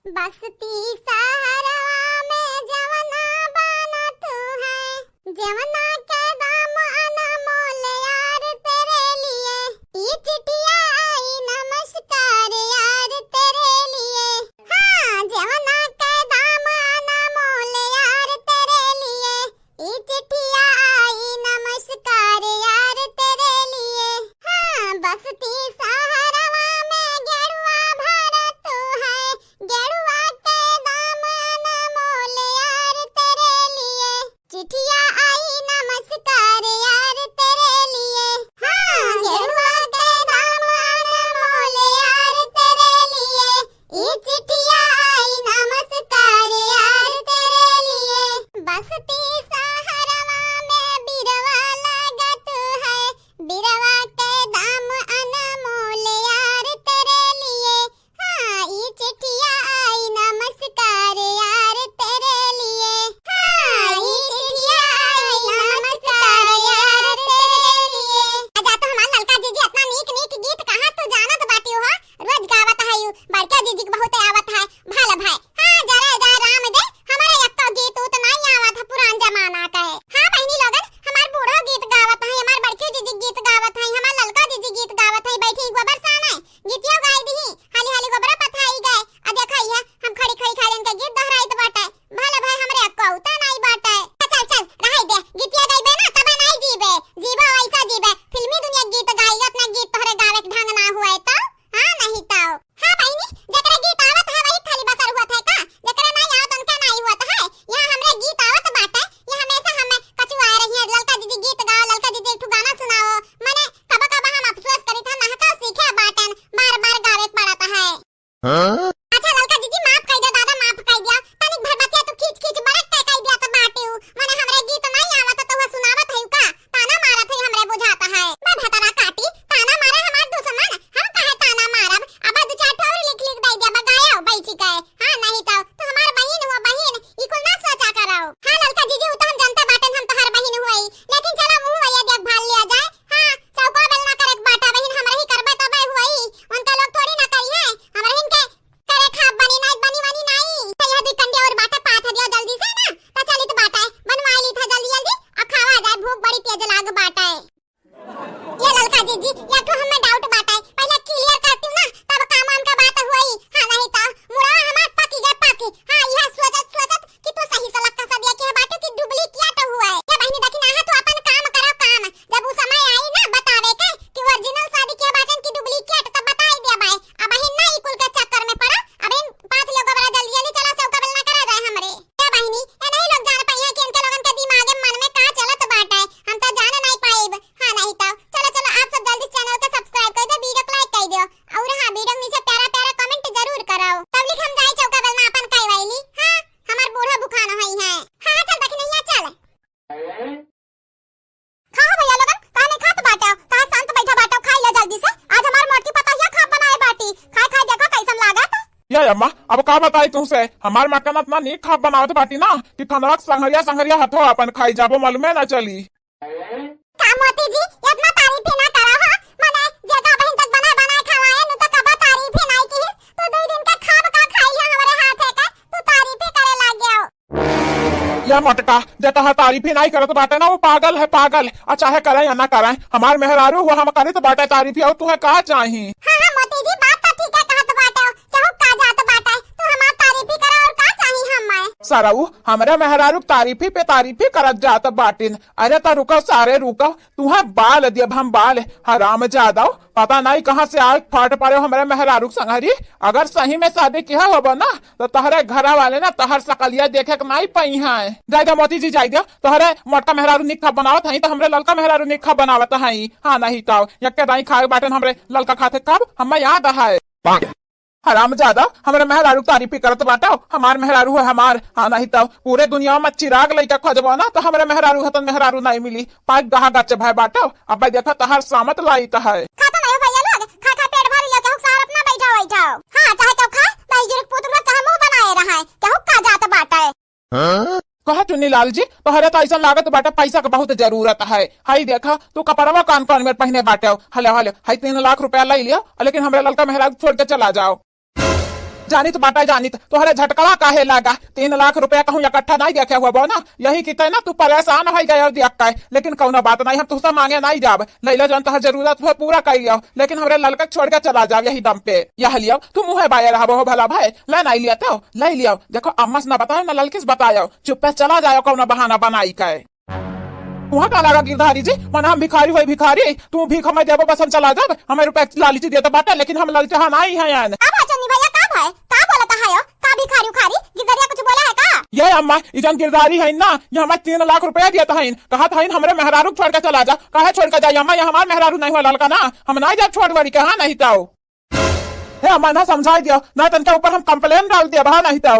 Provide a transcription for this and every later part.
बसती सहरा में जवना बना तू है, जवना के दाम अनमोल यार तेरे लिए। ये चिट्ठिया आई नमस्कार यार तेरे लिए। हाँ, जवना के दाम अनमोल यार तेरे लिए। ये चिट्ठिया आई नमस्कार यार तेरे लिए। हाँ, बसती सहरा में गेरुआ भरा तू है, गेरुआ के दाम अनमोल यार तेरे लिए। चिट्ठिया आई नमस्कार यार तेरे लिए। हाँ, गेरुआ के दाम अनमोल यार तेरे लिए। ये चिट्ठिया आई नमस्कार यार तेरे लिए। बसती सहरा में बिरवा लागत है, बिरवा के दाम अनमोल यार तेरे लिए। हाँ, ये चिट्ठिया आई नमस्कार यार तेरे लिए। हाँ, ये चिट्ठिया आई नमस्कार यार तेरे लिए। आजा तो हमार ललका जीजी अपना नीक नीक गीत कहाँ तो जानत बाटी हो, रोज गावत है यू। बड़का जीजी के बहुत आवत है भाला भाई। हाँ, जरा जा राम दे हमारे यक्का गीत उत नहीं आवत है पुरान जमाना का है। हाँ बहनी लोगन, हमार बूढ़ा गीत गावत है, हमार बड़की जीजी गीत गावत है, हमार ललका जीजी गीत गावत है। बैठी गोबर सान है गीतिया गाई दी, हाली हाली गोबर पथाई गए। आ देखा है हम खड़ी खड़ी खालन के गीत दोहराइत बाटे। भाला भाई हमरे यक्का उता नहीं बाटे। चल चल रहाई दे, गीतिया गाइबे ना तबे नहीं जीबे, जीबो ऐसा जीबे फिल्मी दुनिया गीत गाइयत ना गीत तोहरे गावे के ढंग ना हुए तो। हाँ नहीं तो। हाँ बहनी, जकरा गीत आवत है वही खाली बसर हुआ था का, जकरा नहीं आवत उनका नहीं हुआ है। यहाँ हमरे गीत आवत बाटे, ये हमेशा हमें कचुआ रही है। ललका जीजी गीत गाओ, ललका जीजी एक ठो गाना सुनाओ। मने कबा कबा हम अफसोस करी था नहका सीखे बाटन, बार बार गावे पड़ता है। अच्छा ललका जीजी माफ कर दे दादा, माफ कर दिया। तनिक भर बच्चा तू खींच खींच बड़क कह दिया तो बाटे हूं। मने हमरे गीत नहीं आवत तो वह सुनावत है का, ताना मारत है हमरे बुझाता है। मैं भतरा काटी ताना मारे हमार दुश्मन, हम काहे ताना मारब। अब दो चार ठोर लिख लिख दे दिया बगाया बैठी गए। हां नहीं तो हमार बहन हुआ, बहन ई कुल ना सोचा करो। हां ललका जीजी उ तो हम जानते बाटन हम तोहर बहन हुई, लेकिन चला मुंह वया देख भाल लिया जाए। हां चौका बेल ना करे बाटा बहन हमरा ही करबे तबे हुई, उनका लोग थोड़ी ना करी है। हमरा इनके करे खा बनी नहीं बनी वानी नहीं। यह भी कंडे और बाटा पाथ दियो जल्दी से ना, तो चली तो बाटा बनवा ली था जल्दी जल्दी और खावा जाए, भूख बड़ी तेज लाग बाटा है। ये ललका जीजी या तो हमें डाउट बाटा है, पहले क्लियर करती हूं ना तब काम आम का बात हुई। हां नहीं तो मुड़ा हमार पकी गए पाकी। हां यह सोचत सोचत कि तू सही सलक का सब दिया कि बाटो की डुप्लीकेट हुआ है। ये बहनी देखी ना तो अपन काम करो काम, जब वो समय आई ना बतावे के कि ओरिजिनल शादी के बाटन की डुप्लीकेट तब बताई दे भाई। अब बहन ना ई कुल के चक्कर में पड़ा। अब इन पांच लोग बड़ा जल्दी जल्दी चला चौका बेल ना करा जाए हमरे। ये बहनी ये नहीं लोग जान पाई है कि इनके लोगन के दिमाग में मन में का चलत बाटा है, हम तो जान नहीं पाएब। हां नहीं तो चलो चलो आप सब जल्दी चैनल को सब्सक्राइब कर दो, वीडियो को लाइक कर दो और हां वीडियो के नीचे प्यारा प्यारा कमेंट जरूर कराओ। तब लिख हम जाए चौका बेल में अपन कई वाली। हां हमार बूढ़ा बुखाना है। हां चल देखी नहीं चल खाओ भैया लोगन, काहे नहीं खात बाटा, काहे शांत बैठा बाटा, खाई ले जल्दी से। आज हमार मोटी पतहिया खा बनाए बाटी, खाए खाए देखो कैसन लागत। या अम्मा अब का बताई तुमसे, हमार मटन इतना नीक खा बनावत बाटी ना कि खनवा संगरिया संगरिया हथो अपन खाई जाबो मालूमे ना चली। का मोती जी इतना तारीफ ही ना करो। हां मने जगह बहन तक बनाए बनाए खवाए न तो कबा तारीफ ही नहीं की। तो 2 दिन का खाब का खाई है हमारे हाथ है का, तू तारीफ ही करे लग गयो। या मटका जता है तारीफ ही नहीं करत बाटे ना, वो पागल है पागल। और चाहे करे या ना करे हमार मेहरारू हुआ हम करे तो बाटे तारीफ ही। और तुम्हें का चाही। हां हां मोती जी बात तो ठीक है कहत बाटे, कहू का जात बाटे तू हमार तारीफ ही करे और का चाही हमें। सरऊ हमरे मेहरारू तारीफी पे तारीफी करत जात बाटिन। अरे ता रुको सारे रुको, तुम्हें बाल दियब हम बाल हराम जादव। पता नहीं कहाँ से आग फाट पड़े हमरे मेहरारू संगरी। अगर सही में शादी किया होबो ना तो तहरे घरा वाले ना तहर सकलिया देखे के नहीं पई है। जायदा मोती जी जायदा तोहरे मोटका मेहरारू निखा बनावत है तो हमरे ललका मेहरारू निखा बनावत है। हाँ नहीं तो यक्के दाई खाए बाटन हमरे ललका खाते कब हमें याद है। हराम ज्यादा हमरे मेहरारू तारीफी करत बाटा, हमार मेहरारू है हमार। हाँ नहीं तो पूरे दुनिया में चिराग लइका खोजबो ना तो हमरे मेहरारू हतन मेहरारू नहीं मिली। पाक गहा गच भाई बाटा अब भाई देखा तहर सामत लाई तो है। खाता नहीं भैया लोग, खा खा पेट भर लिया, कहू सार अपना बैठा बैठा। हां चाहे तो खा, भाई जुर्ग पुत्र का मुंह बनाए रहा है, कहू का जात बाटा है। कहा चुन्नी लाल जी तोहरे तो ऐसा लागत बाटे पैसा का बहुत जरूरत है। हाई देखा तू कपड़वा कान कान में पहने बाटे। हले हले हाई 3 लाख रुपया ले लिया, लेकिन हमरे ललका मेहरारू छोड़ के चला जाओ। जानित बाटा जानित तोहरे झटकवा काहे लगा 3 लाख रुपया कहूँ इकट्ठा नहीं देखे हुआ बो ना यही कहते ना तू परेशान हो गया देख के लेकिन कौनो बात नहीं हम तुझसे मांगे नहीं जाब लैला जौन तोहर जरूरत हो पूरा कर लियो लेकिन हमरे लड़का छोड़ के चला जाओ यही दम पे यह लियो तू मुँह बाये रहा हो भला भाई ले नहीं लिया तो ले लियो देखो अम्मा से न बताओ न लड़की से बताओ चुप चला जाओ कौनो बहाना बनाई के वहाँ का लगा गिरधारी जी मन हम भिखारी हुई भिखारी तू भीख हमें देवो बस हम चला जाब हमें रुपए लालची देता बाटा लेकिन हम ललचा नहीं है यान अब चन्नी भैया का भाई का बोलता है का भिखारी उखारी गिरधरिया कुछ बोला है का ये अम्मा इजन गिरधारी है ना ये हमें 3 लाख रुपया दिया था कहा था हमरे मेहरारू छोड़ के चला जा कहा छोड़ के जाइए अम्मा ये हमारे मेहरारू नहीं हुआ लड़का ना हम नहीं जब छोड़ बड़ी कहा नहीं था हे अम्मा ना समझा दियो ना तनके ऊपर हम कंप्लेन डाल दिया बहा नहीं था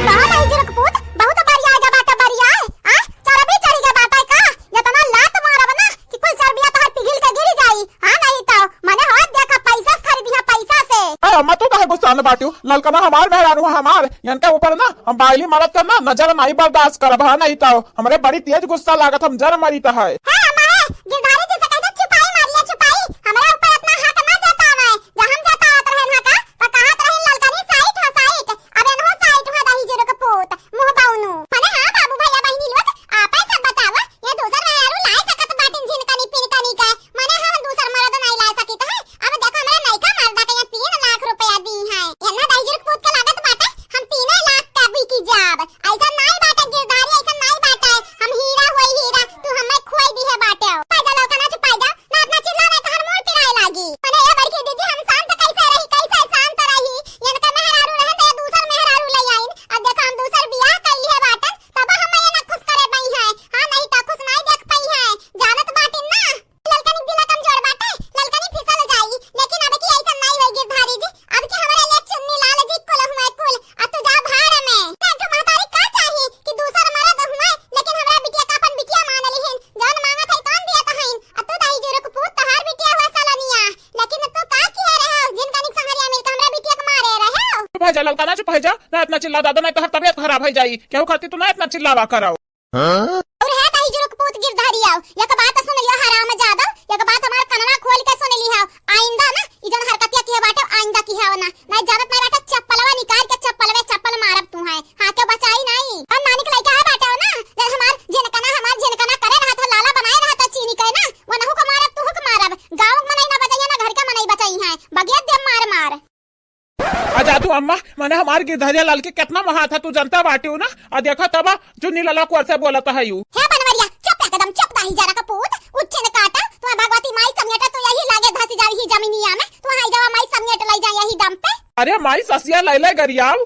कहा नहीं जरक पूत बहुत बढ़िया आजा बाटा बढ़िया है आ चरबी चढ़ी के बाटा का ये तना लात मारब ना कि कुल चरबिया तो पिघल के गिर जाई हां नहीं तो माने हाथ देखा पैसा से खरीदी है पैसा से अरे अम्मा तू काहे गुस्सा में बाटियो लड़का ना हमार मेहरारू हमार इनके ऊपर ना हम बाइली मरद करना नजर नहीं बर्दाश्त कर बहा नहीं था हमरे बड़ी तेज गुस्सा लागत हम जर मरी तो है हां अम्मा गिरधारी जी से कहते छुपाई मार लिया छुपाई हमारे ऊपर इतना हक ना जाता है जब हम जाता होत रहन हा का तो कहत रहन ललकनी साइट हो साइट अब एनहो साइट हो दही जीरो के पूत मुंह बाउनु माने हां बाबू भैया बहिनी लोग आपे सब बतावा ये दूसर मेहरारू लाई सकत बाटिन जिनकनी पिनकनी का माने हम दूसर मर्द नहीं ला सकित है अब देखो हमरा नैका मर्दा के 3 लाख रुपया दी है एना दही जीरो के पूत के लागत बाटे हम 3 लाख का बिकी जाब ऐसा नहीं बाटे गिरधारी ऐसा नहीं बाटे हम हीरा होई हीरा तू हमें खोई दी है बाटे पाजा लौका ना छुपाई जा ना इतना चिल्लाने तो हर मोड़ पिराए लागी माने ए बड़की दीदी हम शांत कैसे रही कैसे शांत रही इनका मेहरारू रहे तो दूसर मेहरारू ले आइन अब देखो हम दूसर बियाह कर ली है बाटन तब हम ये ना खुश करे पई है हां नहीं तो खुश नहीं देख पई है जानत बाटिन ना ललकनी दिला कमजोर बाटे ललकनी फिसल जाई लेकिन अब की ऐसा नहीं होई गिरधारी जी अब की हमारे ले चुन्नी लाल जी कुल हुए कुल अब तो जा भाड़ में तो महतारी का चाहिए कि दूसर मर्द हुए लेकिन हमरा बिटिया का अपन बिटिया मान लिहिन जान मांगा था कौन दिया था अब तो दाई जीरो को पूत तहार बिटिया हुआ सालनिया लेकिन तू का किए रहे हो जिनका निक संहरिया मिल के हमरा बिटिया को मारे रहे हो चुप है जा लड़का ना चुप है जा ना इतना चिल्ला दादा नहीं तो हर तबियत खराब हो जाई क्यों खाती तू ना इतना चिल्लावा कराओ और है दाई जीरो को पूत गिरधारी आओ या का बात सुन लियो हराम जादा या का बात हमार कनना खोल के सुन लियो आइंदा ना इजन हरकतिया की बाटे आइंदा की है ना मैं जानत नहीं बाटे चप्पलवा निकाल के चप्पल मारब तू है हां के बचाई नहीं हम नानी के लइका है बाटे ना जब हमार जिनकना करे रहा था लाला बनाए रहा था चीनी के ना वो नहु को मारब तू को मारब गांव में नहीं ना बचाई ना घर के में नहीं बचाई है बगिया दे मार आजा तू अम्मा मैंने हमारे गिरधारिया लाल के कितना महा था तू जनता बाटियो ना और देखा तब चुन्नी लाला को से बोला था यू है बनवरिया चुप एकदम चुप दाही जरा का पूत उच्चे ने काटा तू भगवती माई समेटा तो यही लागे धसी जाई ही जमीनिया में तू हाई जावा माई समेट लाई जा यही दम पे अरे माई ससिया ले गरियाव